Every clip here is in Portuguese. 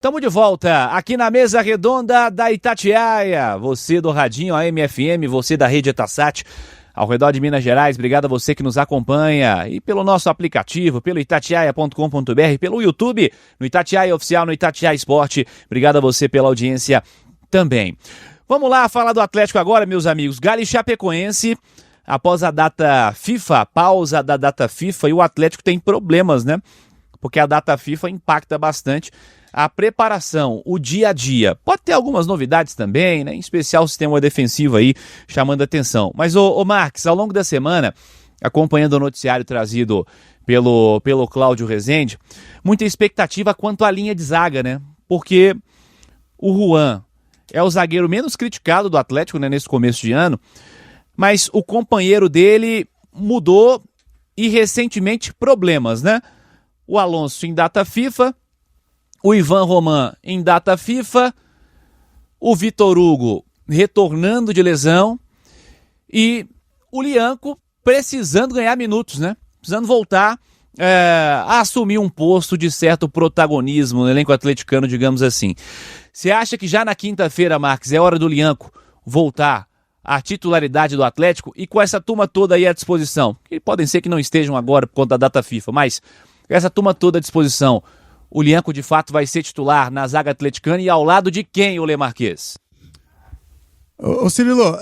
Estamos de volta aqui na mesa redonda da Itatiaia. Você do Radinho AM/FM, você da Rede Etasat, ao redor de Minas Gerais. Obrigado a você que nos acompanha e pelo nosso aplicativo, pelo itatiaia.com.br, pelo YouTube, no Itatiaia Oficial, no Itatiaia Esporte. Obrigado a você pela audiência também. Vamos lá falar do Atlético agora, meus amigos. Galo e Chapecoense, após a data FIFA, a pausa da data FIFA, e o Atlético tem problemas, né? Porque a data FIFA impacta bastante a preparação, o dia a dia. Pode ter algumas novidades também, né? Em especial o sistema defensivo aí chamando a atenção. Mas, ô Marques, ao longo da semana, acompanhando o noticiário trazido pelo Cláudio Rezende, muita expectativa quanto à linha de zaga, né? Porque o Juan é o zagueiro menos criticado do Atlético, né, nesse começo de ano, mas o companheiro dele mudou e recentemente problemas, né? O Alonso em data FIFA, o Ivan Roman em data FIFA, o Vitor Hugo retornando de lesão e o Lianco precisando ganhar minutos, né? Precisando voltar a assumir um posto de certo protagonismo no elenco atleticano, digamos assim. Você acha que já na quinta-feira, Marques, é hora do Lianco voltar à titularidade do Atlético e com essa turma toda aí à disposição? Que podem ser que não estejam agora por conta da data FIFA, mas essa turma toda à disposição, o Lianco de fato vai ser titular na zaga atleticana e ao lado de quem, Olê Marques? Ô Cirilo,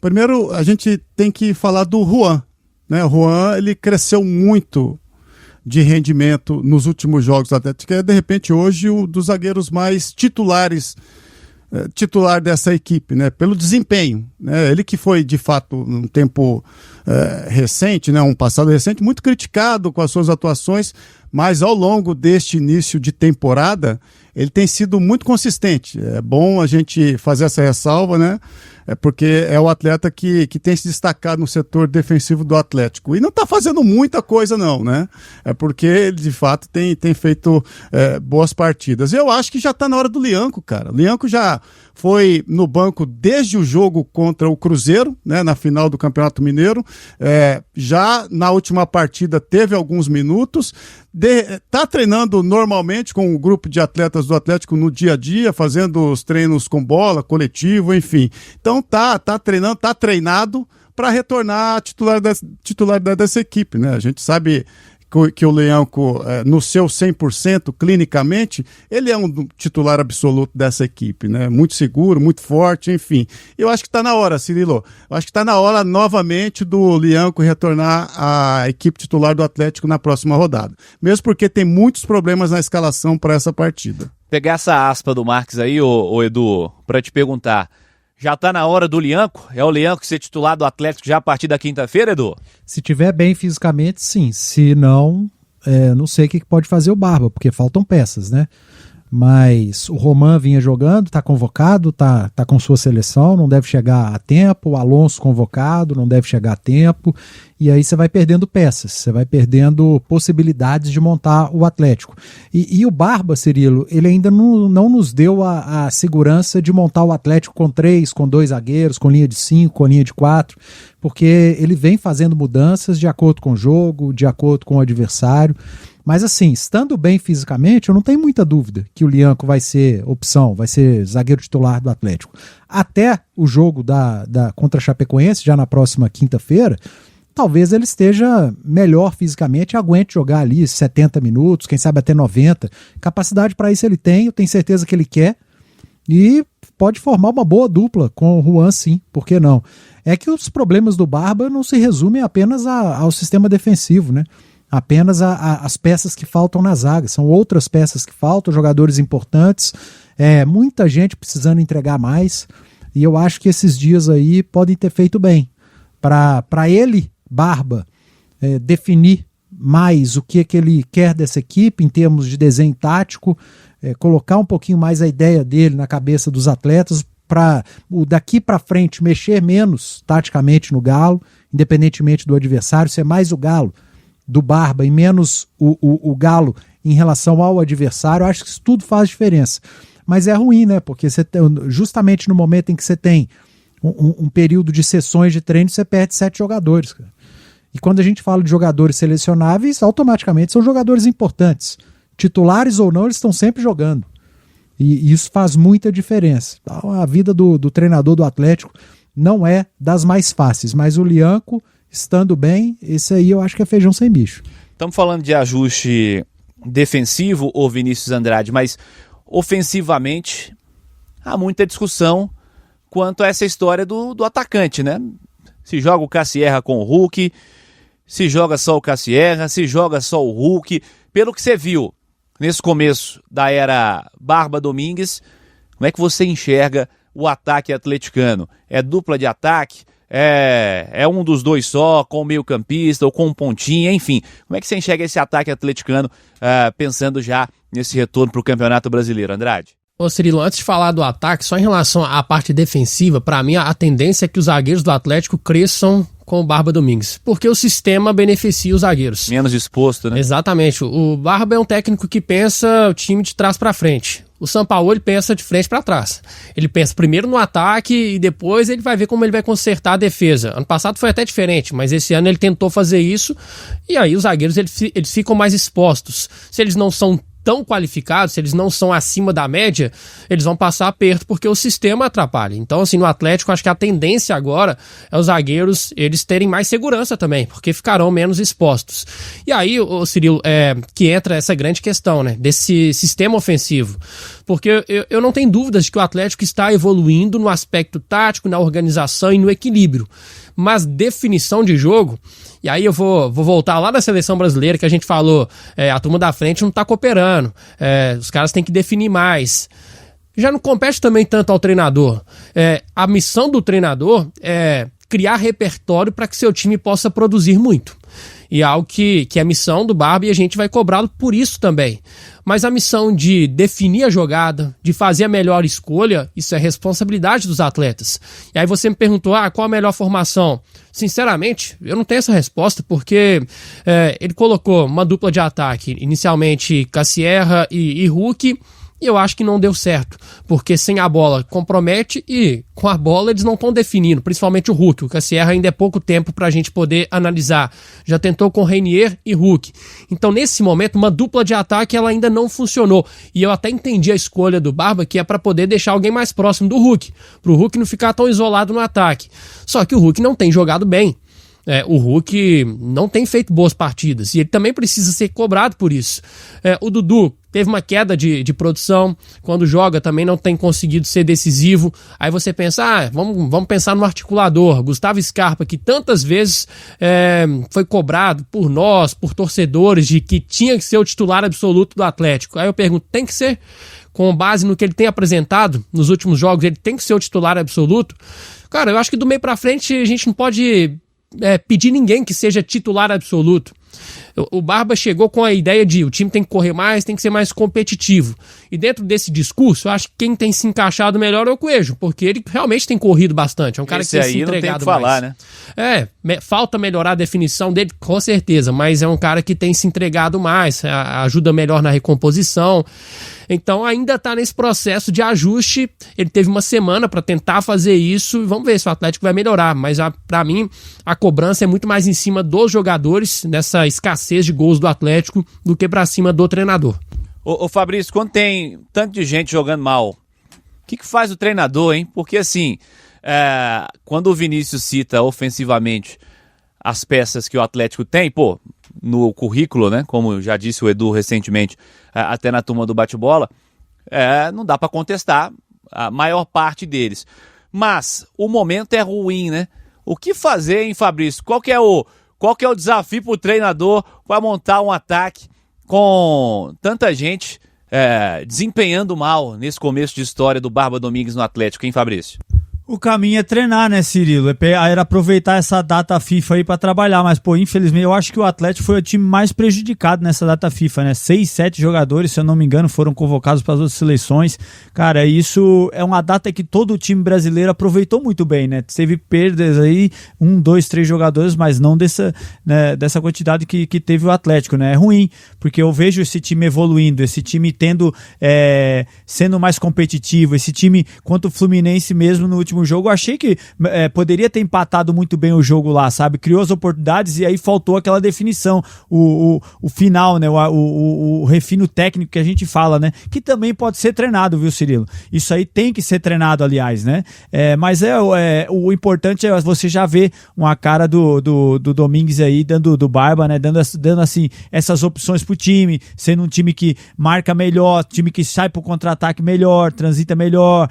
primeiro a gente tem que falar do Juan, né? O Juan, ele cresceu muito de rendimento nos últimos jogos do Atlético, é de repente hoje um dos zagueiros mais titular dessa equipe, né? Pelo desempenho, né? Ele que foi de fato um tempo recente, né? Um passado recente, muito criticado com as suas atuações, mas ao longo deste início de temporada ele tem sido muito consistente. É bom a gente fazer essa ressalva, né? Porque é o atleta que tem se destacado no setor defensivo do Atlético. E não está fazendo muita coisa não, né? É porque ele de fato tem feito boas partidas. Eu acho que já está na hora do Lianco, cara. O Lianco já foi no banco desde o jogo contra o Cruzeiro, né? Na final do Campeonato Mineiro. Já na última partida teve alguns minutos. Tá treinando normalmente com um grupo de atletas do Atlético no dia a dia, fazendo os treinos com bola, coletivo, enfim. Então tá treinando, tá treinado para retornar à titularidade dessa equipe, né? A gente sabe que o Lianco, no seu 100% clinicamente, ele é um titular absoluto dessa equipe, né? Muito seguro, muito forte, enfim. Eu acho que está na hora, Cirilo. Eu acho que está na hora novamente do Lianco retornar à equipe titular do Atlético na próxima rodada. Mesmo porque tem muitos problemas na escalação para essa partida. Pegar essa aspa do Marques aí, ô Edu, para te perguntar. Já tá na hora do Lianco? É o Lianco ser titular do Atlético já a partir da quinta-feira, Edu? Se tiver bem fisicamente, sim. Se não, não sei o que pode fazer o Barba, porque faltam peças, né? Mas o Roman vinha jogando, tá convocado, tá com sua seleção, não deve chegar a tempo. O Alonso convocado, não deve chegar a tempo. E aí você vai perdendo peças, você vai perdendo possibilidades de montar o Atlético. E o Barba, Cirilo, ele ainda não nos deu a segurança de montar o Atlético com 3, com 2 zagueiros, com linha de 5, com linha de 4, porque ele vem fazendo mudanças de acordo com o jogo, de acordo com o adversário. Mas assim, estando bem fisicamente, eu não tenho muita dúvida que o Lianco vai ser opção, vai ser zagueiro titular do Atlético. Até o jogo contra a Chapecoense, já na próxima quinta-feira, talvez ele esteja melhor fisicamente e aguente jogar ali 70 minutos, quem sabe até 90. Capacidade para isso ele tem, eu tenho certeza que ele quer. E pode formar uma boa dupla com o Juan, sim, por que não? É que os problemas do Barba não se resumem apenas ao sistema defensivo, né? Apenas as peças que faltam na zaga, são outras peças que faltam, jogadores importantes, muita gente precisando entregar mais, e eu acho que esses dias aí podem ter feito bem, para ele, Barba, definir mais o que ele quer dessa equipe em termos de desenho tático, colocar um pouquinho mais a ideia dele na cabeça dos atletas, para daqui para frente mexer menos taticamente no Galo, independentemente do adversário, ser mais o Galo do Barba e menos o Galo em relação ao adversário. Eu acho que isso tudo faz diferença. Mas é ruim, né? Porque justamente no momento em que você tem um período de sessões de treino, você perde 7 jogadores. Cara. E quando a gente fala de jogadores selecionáveis, automaticamente são jogadores importantes. Titulares ou não, eles estão sempre jogando. E isso faz muita diferença. A vida do treinador do Atlético não é das mais fáceis, mas o Lianco, estando bem, esse aí eu acho que é feijão sem bicho. Estamos falando de ajuste defensivo, ô Vinícius Andrade, mas ofensivamente há muita discussão quanto a essa história do atacante, né? Se joga o Cassierra com o Hulk, se joga só o Cassierra, se joga só o Hulk. Pelo que você viu nesse começo da era Barba Domingues, como é que você enxerga o ataque atleticano? É dupla de ataque? É um dos dois só, com o meio-campista ou com um pontinha, enfim. Como é que você enxerga esse ataque atleticano pensando já nesse retorno para o Campeonato Brasileiro, Andrade? Ô Cirilo, antes de falar do ataque, só em relação à parte defensiva, para mim a tendência é que os zagueiros do Atlético cresçam com o Barba Domingues, porque o sistema beneficia os zagueiros. Menos disposto, né? Exatamente. O Barba é um técnico que pensa o time de trás para frente. O Sampaoli pensa de frente para trás. Ele pensa primeiro no ataque e depois ele vai ver como ele vai consertar a defesa. Ano passado foi até diferente, mas esse ano ele tentou fazer isso e aí os zagueiros eles ficam mais expostos. Se eles não são tão qualificados, se eles não são acima da média, eles vão passar aperto porque o sistema atrapalha. Então, assim, no Atlético, acho que a tendência agora é os zagueiros eles terem mais segurança também, porque ficarão menos expostos. E aí, o Cirilo, que entra essa grande questão, né, desse sistema ofensivo. Porque eu não tenho dúvidas de que o Atlético está evoluindo no aspecto tático, na organização e no equilíbrio. Mas definição de jogo, e aí eu vou voltar lá da seleção brasileira que a gente falou, a turma da frente não está cooperando, os caras têm que definir mais. Já não compete também tanto ao treinador. A missão do treinador é criar repertório para que seu time possa produzir muito. E é algo que é a missão do Barba e a gente vai cobrá-lo por isso também. Mas a missão de definir a jogada, de fazer a melhor escolha, isso é responsabilidade dos atletas. E aí você me perguntou, qual a melhor formação? Sinceramente, eu não tenho essa resposta, porque ele colocou uma dupla de ataque, inicialmente Cassierra e Hulk, e eu acho que não deu certo, porque sem a bola compromete e com a bola eles não estão definindo, principalmente o Hulk. O Cassierra ainda é pouco tempo para a gente poder analisar. Já tentou com Reinier e Hulk. Então nesse momento uma dupla de ataque ela ainda não funcionou. E eu até entendi a escolha do Barba, que é para poder deixar alguém mais próximo do Hulk, para o Hulk não ficar tão isolado no ataque. Só que o Hulk não tem jogado bem. O Hulk não tem feito boas partidas e ele também precisa ser cobrado por isso. O Dudu teve uma queda de produção, quando joga também não tem conseguido ser decisivo. Aí você pensa, vamos pensar no articulador, Gustavo Scarpa, que tantas vezes foi cobrado por nós, por torcedores, de que tinha que ser o titular absoluto do Atlético. Aí eu pergunto, tem que ser? Com base no que ele tem apresentado nos últimos jogos, ele tem que ser o titular absoluto? Cara, eu acho que do meio pra frente a gente não pode pedir ninguém que seja titular absoluto. O Barba chegou com a ideia de o time tem que correr mais, tem que ser mais competitivo. E dentro desse discurso, eu acho que quem tem se encaixado melhor é o Coelho, porque ele realmente tem corrido bastante. É um cara que tem se entregado mais. Falar, né? Falta melhorar a definição dele, com certeza, mas é um cara que tem se entregado mais, ajuda melhor na recomposição. Então ainda está nesse processo de ajuste. Ele teve uma semana para tentar fazer isso e vamos ver se o Atlético vai melhorar. Mas para mim a cobrança é muito mais em cima dos jogadores, nessa escassez de gols do Atlético, do que para cima do treinador. Ô Fabrício, quando tem tanto de gente jogando mal, o que faz o treinador, hein? Porque assim, quando o Vinícius cita ofensivamente as peças que o Atlético tem, no currículo, né? Como já disse o Edu recentemente, até na turma do bate-bola, não dá para contestar a maior parte deles. Mas o momento é ruim, né? O que fazer, hein, Fabrício? Qual que é o desafio para o treinador para montar um ataque com tanta gente desempenhando mal nesse começo de história do Barba Domingues no Atlético, hein, Fabrício? O caminho é treinar, né, Cirilo? Era aproveitar essa data FIFA aí pra trabalhar, mas, infelizmente, eu acho que o Atlético foi o time mais prejudicado nessa data FIFA, né? 6, 7 jogadores, se eu não me engano, foram convocados para as outras seleções. Cara, isso é uma data que todo o time brasileiro aproveitou muito bem, né? Teve perdas aí, 1, 2, 3 jogadores, mas não dessa quantidade que teve o Atlético, né? É ruim, porque eu vejo esse time evoluindo, esse time sendo mais competitivo, esse time, quanto o Fluminense mesmo no último último jogo, eu achei que poderia ter empatado muito bem o jogo lá, sabe? Criou as oportunidades e aí faltou aquela definição, o final, né? O refino técnico que a gente fala, né? Que também pode ser treinado, viu, Cirilo? Isso aí tem que ser treinado, aliás, né? Mas o importante é você já ver uma cara do Domingues aí, do Barba, né? Dando assim, essas opções pro time, sendo um time que marca melhor, time que sai pro contra-ataque melhor, transita melhor,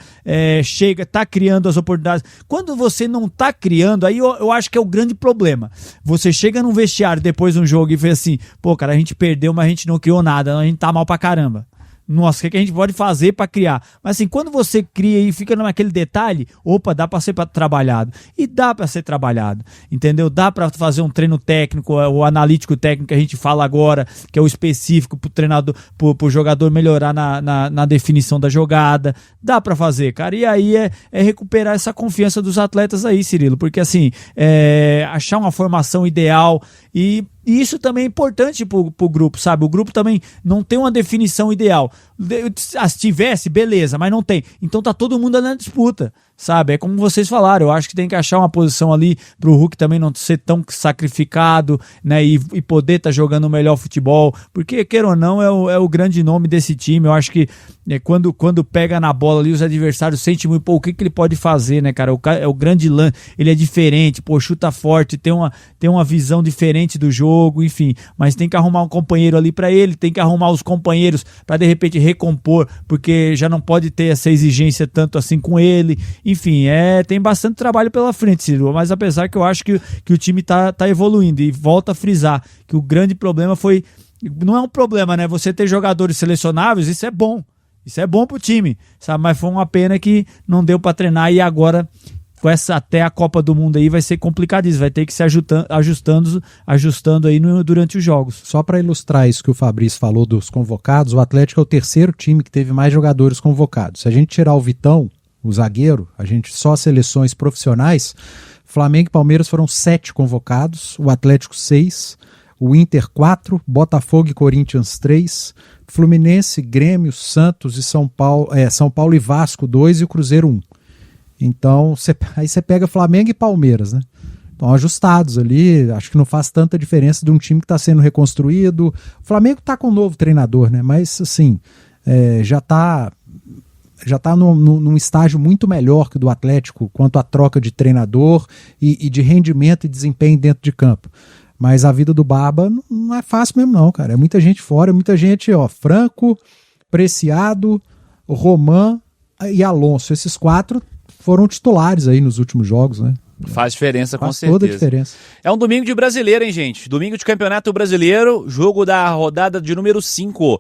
chega, tá criando as oportunidades. Quando você não tá criando, aí eu acho que é o grande problema. Você chega num vestiário depois de um jogo e vê assim, pô, cara, a gente perdeu, mas a gente não criou nada, a gente tá mal pra caramba. Nossa, o que a gente pode fazer para criar? Mas assim, quando você cria e fica naquele detalhe, opa, dá para ser trabalhado. E dá para ser trabalhado, entendeu? Dá para fazer um treino técnico, o analítico técnico que a gente fala agora, que é o específico pro treinador, pro jogador melhorar na definição da jogada. Dá para fazer, cara. E aí é recuperar essa confiança dos atletas aí, Cirilo, porque assim, achar uma formação ideal e isso também é importante pro grupo, sabe? O grupo também não tem uma definição ideal. Se tivesse, beleza, mas não tem. Então tá todo mundo na disputa, sabe? É como vocês falaram, eu acho que tem que achar uma posição ali pro Hulk também não ser tão sacrificado, né? E poder estar jogando o melhor futebol, porque, queira ou não, é o grande nome desse time. Eu acho que quando pega na bola ali, os adversários sentem muito, pô, o que ele pode fazer, né, cara? É o grande lance, ele é diferente, pô, chuta forte, tem uma visão diferente do jogo, enfim, mas tem que arrumar um companheiro ali pra ele, tem que arrumar os companheiros pra de repente recompor, porque já não pode ter essa exigência tanto assim com ele, enfim, tem bastante trabalho pela frente, Ciro, mas apesar que eu acho que o time tá evoluindo, e volta a frisar que o grande problema não é um problema, né, você ter jogadores selecionáveis, isso é bom pro time, sabe, mas foi uma pena que não deu pra treinar e agora com essa até a Copa do Mundo aí vai ser complicadíssimo, vai ter que se ajustando aí durante os jogos. Só para ilustrar isso que o Fabrício falou dos convocados, o Atlético é o terceiro time que teve mais jogadores convocados. Se a gente tirar o Vitão, o zagueiro, a gente só seleções profissionais, Flamengo e Palmeiras foram 7 convocados, o Atlético 6, o Inter 4, Botafogo e Corinthians 3, Fluminense, Grêmio, Santos e São Paulo e Vasco 2 e o Cruzeiro 1. Então, aí você pega Flamengo e Palmeiras, né? Estão ajustados ali, acho que não faz tanta diferença de um time que está sendo reconstruído. O Flamengo está com um novo treinador, né? Mas, assim, já está num estágio muito melhor que o do Atlético quanto à troca de treinador e de rendimento e desempenho dentro de campo. Mas a vida do Barba não é fácil mesmo não, cara. É muita gente fora, é muita gente, Franco, Preciado, Roman e Alonso. Esses 4 foram titulares aí nos últimos jogos, né? Faz diferença, com certeza. Toda a diferença. É um domingo de brasileiro, hein, gente? Domingo de Campeonato Brasileiro, jogo da rodada de número 5.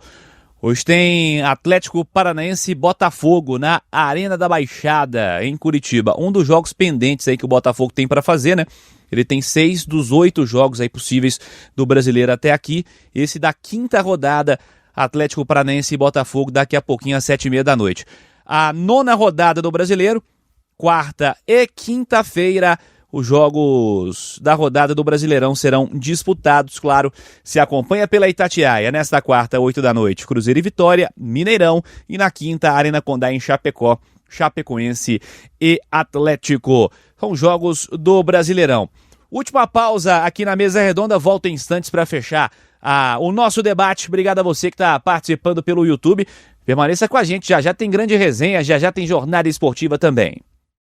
Hoje tem Atlético Paranaense e Botafogo na Arena da Baixada, em Curitiba. Um dos jogos pendentes aí que o Botafogo tem para fazer, né? Ele tem 6 dos 8 jogos aí possíveis do brasileiro até aqui. Esse da 5ª rodada, Atlético Paranaense e Botafogo, daqui a pouquinho às 7h30 da noite. A 9ª rodada do brasileiro, 4ª e 5ª-feira, os jogos da rodada do Brasileirão serão disputados, claro, se acompanha pela Itatiaia. Nesta 4ª, 8 da noite, Cruzeiro e Vitória, Mineirão, e na 5ª, Arena Condá em Chapecó, Chapecoense e Atlético. São jogos do Brasileirão. Última pausa aqui na Mesa Redonda, volta em instantes para fechar o nosso debate. Obrigado a você que está participando pelo YouTube. Permaneça com a gente, já tem grande resenha, já tem jornada esportiva também.